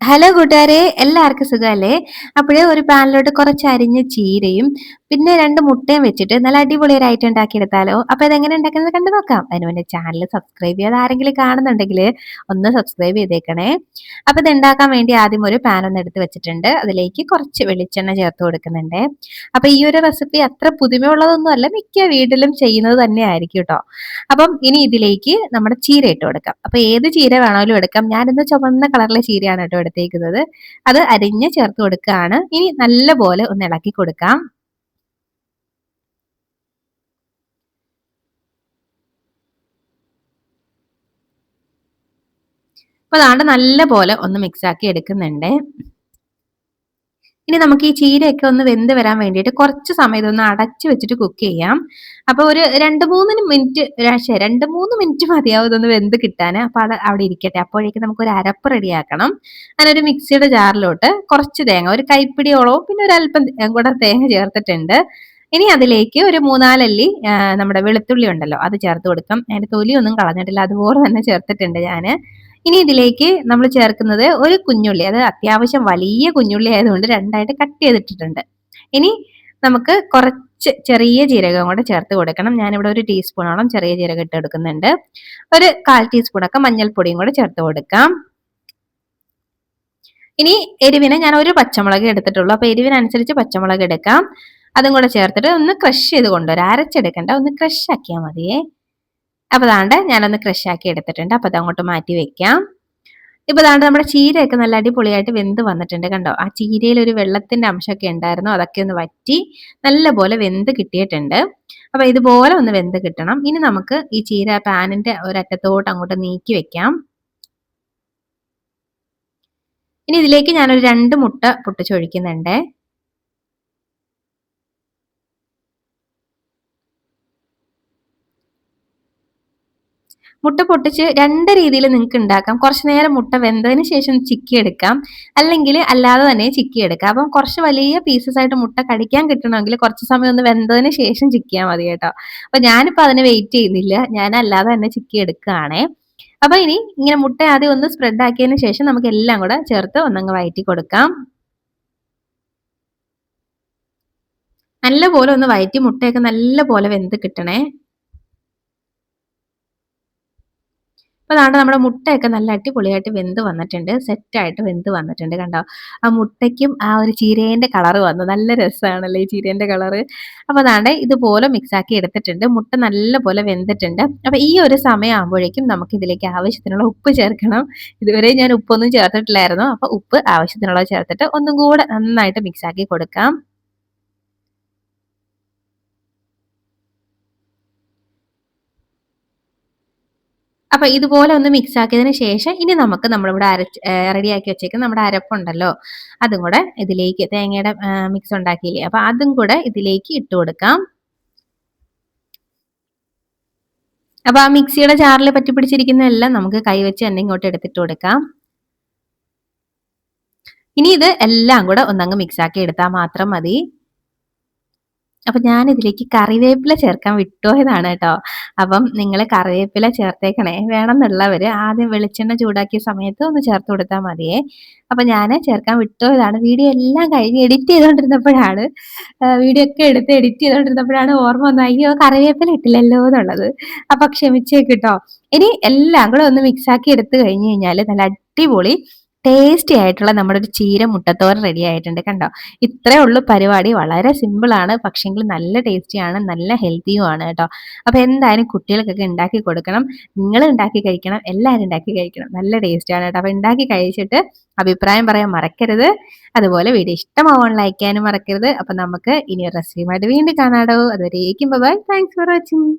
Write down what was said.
Hello കൂട്ടുകാരെ, എല്ലാവർക്കും സുഖമല്ലേ? അപ്പോഴേ ഒരു പാനിലോട്ട് കുറച്ച് അരിഞ്ഞ ചീരയും പിന്നെ രണ്ട് മുട്ടയും വെച്ചിട്ട് നല്ല അടിപൊളി ഒരു ഐറ്റം ഉണ്ടാക്കിയെടുത്താലോ. അപ്പൊ ഇതെങ്ങനെ ഉണ്ടാക്കുന്നത് കണ്ടു നോക്കാം. അതിന് മുന്നേ ചാനൽ സബ്സ്ക്രൈബ് ചെയ്യാതെ ആരെങ്കിലും കാണുന്നുണ്ടെങ്കിൽ ഒന്ന് സബ്സ്ക്രൈബ് ചെയ്തേക്കണേ. അപ്പൊ ഇത് ഉണ്ടാക്കാൻ വേണ്ടി ആദ്യം ഒരു പാൻ ഒന്ന് എടുത്ത് വെച്ചിട്ടുണ്ട്. അതിലേക്ക് കുറച്ച് വെളിച്ചെണ്ണ ചേർത്ത് കൊടുക്കുന്നുണ്ട്. അപ്പൊ ഈ ഒരു റെസിപ്പി അത്ര പുതുമയുള്ളതൊന്നും അല്ല, മിക്ക വീട്ടിലും ചെയ്യുന്നത് തന്നെ ആയിരിക്കും കേട്ടോ. അപ്പം ഇനി ഇതിലേക്ക് നമ്മുടെ ചീര ഇട്ട് കൊടുക്കാം. അപ്പൊ ഏത് ചീര വേണമെങ്കിലും എടുക്കാം. ഞാനിന്ന് ചുവന്ന കളറിലെ ചീരയാണ് കേട്ടോ എടുത്തേക്കുന്നത്. അത് അരിഞ്ഞ് ചേർത്ത് കൊടുക്കുകയാണ്. ഇനി നല്ലപോലെ ഒന്ന് ഇളക്കി കൊടുക്കാം. അപ്പൊ അതാണ്ട് നല്ല പോലെ ഒന്ന് മിക്സ് ആക്കി എടുക്കുന്നുണ്ട്. ഇനി നമുക്ക് ഈ ചീരയൊക്കെ ഒന്ന് വെന്ത് വരാൻ വേണ്ടിയിട്ട് കുറച്ച് സമയം ഇതൊന്ന് അടച്ചു വെച്ചിട്ട് കുക്ക് ചെയ്യാം. അപ്പൊ ഒരു 2-3 മിനിറ്റ്, 2-3 മിനിറ്റ് മതിയാവും ഇതൊന്ന് വെന്ത് കിട്ടാൻ. അപ്പൊ അത് അവിടെ ഇരിക്കട്ടെ. അപ്പോഴേക്കും നമുക്ക് ഒരു അരപ്പ് റെഡിയാക്കണം. അങ്ങനെ ഒരു മിക്സിയുടെ ജാറിലോട്ട് കുറച്ച് തേങ്ങ, ഒരു കൈപ്പിടിയോളവും പിന്നെ ഒരു അല്പം കൂടെ തേങ്ങ ചേർത്തിട്ടുണ്ട്. ഇനി അതിലേക്ക് ഒരു 3-4 അല്ലി നമ്മുടെ വെളുത്തുള്ളി ഉണ്ടല്ലോ അത് ചേർത്ത് കൊടുക്കാം. അതിന്റെ തൊലിയൊന്നും കളഞ്ഞിട്ടില്ല, അതുപോലെ തന്നെ ചേർത്തിട്ടുണ്ട് ഞാൻ. ഇനി ഇതിലേക്ക് നമ്മൾ ചേർക്കുന്നത് ഒരു കുഞ്ഞുള്ളി, അത് അത്യാവശ്യം വലിയ കുഞ്ഞുള്ളി ആയതുകൊണ്ട് രണ്ടായിട്ട് കട്ട് ചെയ്തിട്ടിട്ടുണ്ട്. ഇനി നമുക്ക് കുറച്ച് ചെറിയ ജീരകം കൂടെ ചേർത്ത് കൊടുക്കണം. ഞാനിവിടെ ഒരു ടീസ്പൂണോളം ചെറിയ ജീരകം ഇട്ട് കൊടുക്കുന്നുണ്ട്. ഒരു 1/4 ടീസ്പൂണൊക്കെ മഞ്ഞൾപ്പൊടിയും കൂടെ ചേർത്ത് കൊടുക്കാം. ഇനി എരിവിന് ഞാൻ ഒരു പച്ചമുളക് എടുത്തിട്ടുള്ളൂ. അപ്പൊ എരിവിനനുസരിച്ച് പച്ചമുളക് എടുക്കാം. അതും കൂടെ ചേർത്തിട്ട് ഒന്ന് ക്രഷ് ചെയ്ത് കൊണ്ടുവരാം. അരച്ചെടുക്കണ്ട, ഒന്ന് ക്രഷ് ആക്കിയാൽ മതിയേ. അപ്പൊ ദാണ്ട് ഞാനൊന്ന് ക്രഷ് ആക്കി എടുത്തിട്ടുണ്ട്. അപ്പൊ അത് അങ്ങോട്ട് മാറ്റി വെക്കാം. ഇപ്പൊ ദാണ്ട് നമ്മുടെ ചീരയൊക്കെ നല്ല അടിപൊളിയായിട്ട് വെന്ത് വന്നിട്ടുണ്ട്. കണ്ടോ, ആ ചീരയിൽ ഒരു വെള്ളത്തിന്റെ അംശമൊക്കെ ഉണ്ടായിരുന്നു, അതൊക്കെ ഒന്ന് വറ്റി നല്ല പോലെ വെന്ത് കിട്ടിയിട്ടുണ്ട്. അപ്പൊ ഇതുപോലെ ഒന്ന് വെന്ത് കിട്ടണം. ഇനി നമുക്ക് ഈ ചീര പാനിന്റെ ഒരറ്റത്തോട്ട് അങ്ങോട്ട് നീക്കി വെക്കാം. ഇനി ഇതിലേക്ക് ഞാനൊരു 2 മുട്ട പൊട്ടിച്ചൊഴിക്കുന്നുണ്ട്. മുട്ട പൊട്ടിച്ച് 2 രീതിയിൽ നിങ്ങൾക്ക് ഉണ്ടാക്കാം. കുറച്ച് നേരം മുട്ട വെന്തതിന് ശേഷം ചിക്കി എടുക്കാം, അല്ലെങ്കിൽ അല്ലാതെ തന്നെ ചിക്കി എടുക്കാം. അപ്പം കുറച്ച് വലിയ പീസസ് ആയിട്ട് മുട്ട കടിക്കാൻ കിട്ടണമെങ്കിൽ കുറച്ച് സമയം ഒന്ന് വെന്തതിന് ശേഷം ചിക്കിയാൽ മതി കേട്ടോ. അപ്പൊ ഞാനിപ്പോൾ അതിന് വെയിറ്റ് ചെയ്യുന്നില്ല, ഞാൻ അല്ലാതെ തന്നെ ചിക്കി എടുക്കുകയാണേ. അപ്പൊ ഇനി ഇങ്ങനെ മുട്ട ആദ്യം ഒന്ന് സ്പ്രെഡ് ആക്കിയതിന് ശേഷം നമുക്ക് എല്ലാം കൂടെ ചേർത്ത് ഒന്നങ്ങ് വഴറ്റി കൊടുക്കാം. നല്ലപോലെ ഒന്ന് വഴറ്റി മുട്ടയൊക്കെ നല്ലപോലെ വെന്ത് കിട്ടണേ. അപ്പൊ ദാണ്ട് നമ്മുടെ മുട്ടയൊക്കെ നല്ല അടിപൊളിയായിട്ട് വെന്ത് വന്നിട്ടുണ്ട്, സെറ്റായിട്ട് വെന്ത് വന്നിട്ടുണ്ട്. കണ്ടോ, ആ മുട്ടയ്ക്കും ആ ഒരു ചീരേന്റെ കളറ് വന്നു. നല്ല രസമാണല്ലേ ഈ ചീരേന്റെ കളറ്. അപ്പൊ ദാണ്ട് ഇതുപോലെ മിക്സ് ആക്കി എടുത്തിട്ടുണ്ട്. മുട്ട നല്ലപോലെ വെന്തിട്ടുണ്ട്. അപ്പൊ ഈ ഒരു സമയം ആകുമ്പോഴേക്കും നമുക്ക് ഇതിലേക്ക് ആവശ്യത്തിനുള്ള ഉപ്പ് ചേർക്കണം. ഇതുവരെ ഞാൻ ഉപ്പൊന്നും ചേർത്തിട്ടില്ലായിരുന്നു. അപ്പൊ ഉപ്പ് ആവശ്യത്തിനുള്ളത് ചേർത്തിട്ട് ഒന്നും കൂടെ നന്നായിട്ട് മിക്സ് ആക്കി കൊടുക്കാം. അപ്പൊ ഇതുപോലെ ഒന്ന് മിക്സ് ആക്കിയതിന് ശേഷം ഇനി നമുക്ക് നമ്മളിവിടെ റെഡിയാക്കി വെച്ചേക്കുന്ന നമ്മുടെ അരപ്പുണ്ടല്ലോ, അതും കൂടെ ഇതിലേക്ക്, തേങ്ങയുടെ മിക്സ് ഉണ്ടാക്കിയില്ലേ, അപ്പൊ അതും കൂടെ ഇതിലേക്ക് ഇട്ട് കൊടുക്കാം. അപ്പൊ ആ മിക്സിയുടെ ജാറിൽ പറ്റി പിടിച്ചിരിക്കുന്ന എല്ലാം നമുക്ക് കൈവച്ച് തന്നെ ഇങ്ങോട്ട് എടുത്തിട്ട് കൊടുക്കാം. ഇനി ഇത് എല്ലാം കൂടെ ഒന്നങ്ങ് മിക്സ് ആക്കി എടുത്താൽ മാത്രം മതി. അപ്പൊ ഞാൻ ഇതിലേക്ക് കറിവേപ്പില ചേർക്കാൻ വിട്ടുപോയതാണ് കേട്ടോ. അപ്പം നിങ്ങൾ കറിവേപ്പില ചേർത്തേക്കണേ. വേണമെന്നുള്ളവര് ആദ്യം വെളിച്ചെണ്ണ ചൂടാക്കിയ സമയത്ത് ഒന്ന് ചേർത്ത് കൊടുത്താൽ മതിയേ. അപ്പൊ ഞാൻ ചേർക്കാൻ വിട്ടുപോയതാണ്. വീഡിയോ എല്ലാം കഴിഞ്ഞ് എഡിറ്റ് ചെയ്തുകൊണ്ടിരുന്നപ്പോഴാണ്, വീഡിയോ ഒക്കെ എടുത്ത് എഡിറ്റ് ചെയ്തുകൊണ്ടിരുന്നപ്പോഴാണ് ഓർമ്മ വന്നത്, അയ്യോ കറിവേപ്പില ഇട്ടില്ലല്ലോ എന്നുള്ളത്. അപ്പൊ ക്ഷമിച്ചേക്കിട്ടോ. ഇനി എല്ലാം കൂടെ ഒന്ന് മിക്സ് ആക്കി എടുത്തു കഴിഞ്ഞു കഴിഞ്ഞാൽ നല്ല അടിപൊളി ടേസ്റ്റി ആയിട്ടുള്ള നമ്മുടെ ഒരു ചീര മുട്ടത്തോരൻ റെഡി ആയിട്ടുണ്ട്. കണ്ടോ, ഇത്രേ ഉള്ളൂ പരിപാടി. വളരെ സിമ്പിൾ ആണ്, പക്ഷെങ്കിൽ നല്ല ടേസ്റ്റിയാണ്, നല്ല ഹെൽത്തിയും ആണ് കേട്ടോ. അപ്പൊ എന്തായാലും കുട്ടികൾക്കൊക്കെ ഉണ്ടാക്കി കൊടുക്കണം. നിങ്ങൾ ഉണ്ടാക്കി കഴിക്കണം, എല്ലാവരും ഉണ്ടാക്കി കഴിക്കണം. നല്ല ടേസ്റ്റ് ആണ് കേട്ടോ. അപ്പൊ ഉണ്ടാക്കി കഴിച്ചിട്ട് അഭിപ്രായം പറയാൻ മറക്കരുത്. അതുപോലെ വീഡിയോ ഇഷ്ടമാവാൻ ലൈക്ക് ചെയ്യാനും മറക്കരുത്. അപ്പൊ നമുക്ക് ഇനി ഒരു റെസിപ്പിയുമായിട്ട് വീണ്ടും കാണാടോ. അതുവരേക്കും ബൈ. Thanks for watching.